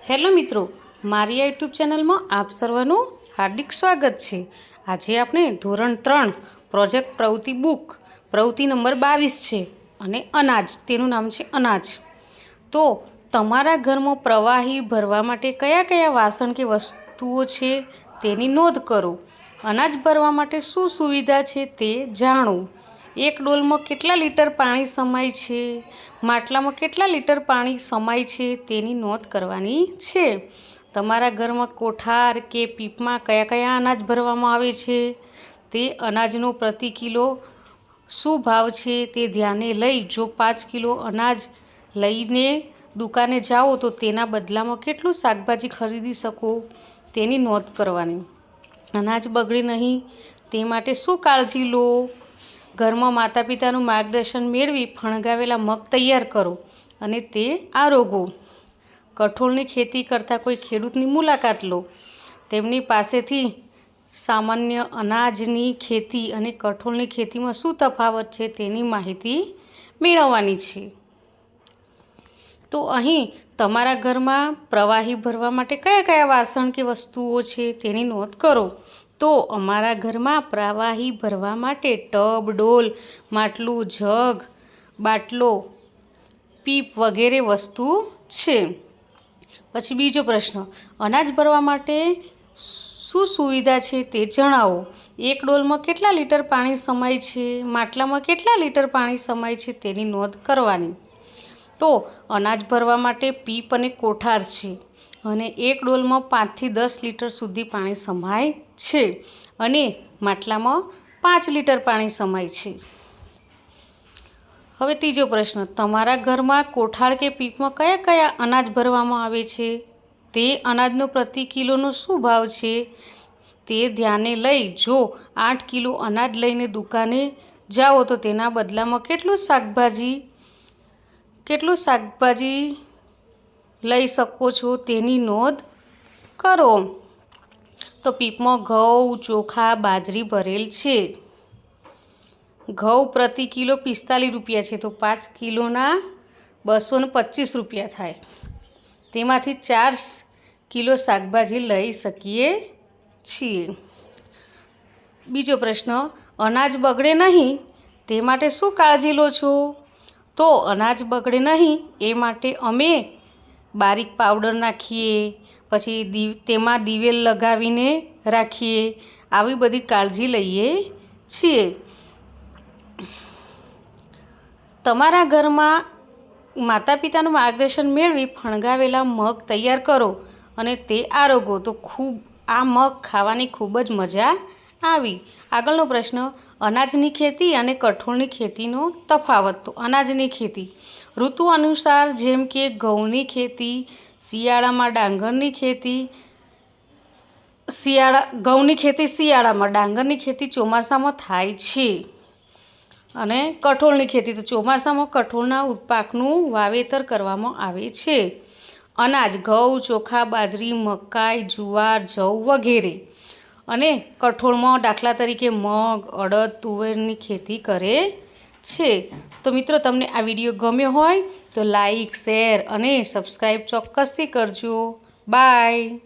Hello મિત્રો, મારી YouTube ચેનલમાં આપ સર્વનું હાર્દિક સ્વાગત છે। આજે આપણે ધોરણ 3 પ્રોજેક્ટ પ્રવૃત્તિ બુક પ્રવૃત્તિ નંબર 22 છે અને અનાજ, તેનું નામ છે અનાજ। તો તમારા ઘરમાં પ્રવાહી ભરવા માટે કયા કયા વાસણ કે વસ્તુઓ છે તેની નોંધ કરો। અનાજ ભરવા માટે શું સુવિધા છે તે જાણો। એક ડોલમાં કેટલા લીટર પાણી સમાય છે, માટલામાં કેટલા લીટર પાણી સમાય છે તેની નોંધ કરવાની છે। તમારા ઘરમાં કોઠાર કે પીપમાં કયા કયા અનાજ ભરવામાં આવે છે તે અનાજનો પ્રતિ કિલો શું ભાવ છે તે ધ્યાને લઈ જો 5 કિલો અનાજ લઈને દુકાને જાઓ તો તેના બદલામાં કેટલું શાકભાજી ખરીદી શકો તેની નોંધ કરવાની। અનાજ બગડે નહીં તે માટે શું કાળજી લો। ઘરમાં માતા પિતાનું માર્ગદર્શન મેળવી ફણગાવેલા મગ તૈયાર કરો અને તે આરોગો। કઠોળની ખેતી કરતા કોઈ ખેડૂતની મુલાકાત લો, તેમની પાસેથી સામાન્ય અનાજની ખેતી અને કઠોળની ખેતીમાં શું તફાવત છે તેની માહિતી મેળવવાની છે। તો અહીં તમારા ઘરમાં પ્રવાહી ભરવા માટે કયા કયા વાસણ કે વસ્તુઓ છે તેની નોંધ કરો। તો અમારા ઘરમાં પ્રવાહી ભરવા માટે ટબ, ડોલ, માટલું, જગ, બાટલો, પીપ વગેરે વસ્તુ છે। પછી બીજો પ્રશ્ન, અનાજ ભરવા માટે શું સુવિધા છે તે જણાવો। એક ડોલમાં કેટલા લીટર પાણી સમાય છે, માટલામાં કેટલા લીટર પાણી સમાય છે તેની નોંધ કરવાની। તો અનાજ ભરવા માટે પીપ અને કોઠાર છે અને એક ડોલમાં 5 થી 10 લીટર સુધી પાણી સમાય છે અને માટલામાં 5 લીટર પાણી સમાય છે। હવે ત્રીજો પ્રશ્ન, તમારા ઘરમાં કોઠાર કે પીપમાં કયા કયા અનાજ ભરવામાં આવે છે તે અનાજનો પ્રતિ કિલોનો શું ભાવ છે તે ધ્યાને લઈ જો 8 કિલો અનાજ લઈને દુકાને જાઓ તો તેના બદલામાં કેટલું શાકભાજી લઈ શકો છો તેની નોંધ કરો। તો પીપમાં ઘઉં, ચોખા, બાજરી ભરેલ છે। ઘઉં પ્રતિ કિલો 45 રૂપિયા છે, તો 5 કિલોના 225 રૂપિયા થાય। તેમાંથી 4 કિલો શાકભાજી લઈ શકીએ છીએ। બીજો પ્રશ્ન, અનાજ બગડે નહીં તે માટે શું કાળજી લો છો। તો અનાજ બગડે નહીં એ માટે અમે બારીક પાવડર નાખીએ, પછી તેમાં દિવેલ લગાવીને રાખીએ, આવી બધી કાળજી લઈએ છીએ। તમારા ઘરમાં માતા પિતાનું માર્ગદર્શન મેળવી ફણગાવેલા મગ તૈયાર કરો અને તે આરોગો તો આ મગ ખાવાની ખૂબ જ મજા આવી। આગળનો પ્રશ્ન, અનાજની ખેતી અને કઠોળની ખેતીનો તફાવત। તો અનાજની ખેતી ઋતુ અનુસાર, જેમ કે ઘઉંની ખેતી શિયાળામાં, ડાંગરની ખેતી શિયાળામાં, ડાંગરની ખેતી ચોમાસામાં થાય છે અને કઠોળની ખેતી તો ચોમાસામાં કઠોળના પાકનું વાવેતર કરવામાં આવે છે। અનાજ ઘઉં, ચોખા, બાજરી, મકાઈ, જુવાર, જવ વગેરે અને કઠોળમાં દાખલા તરીકે મગ, અડદ, તુવેરની ખેતી કરે છે। તો મિત્રો, તમને આ વિડીયો ગમ્યો હોય તો લાઈક, શેર અને સબસ્ક્રાઈબ ચોક્કસથી કરજો। બાય।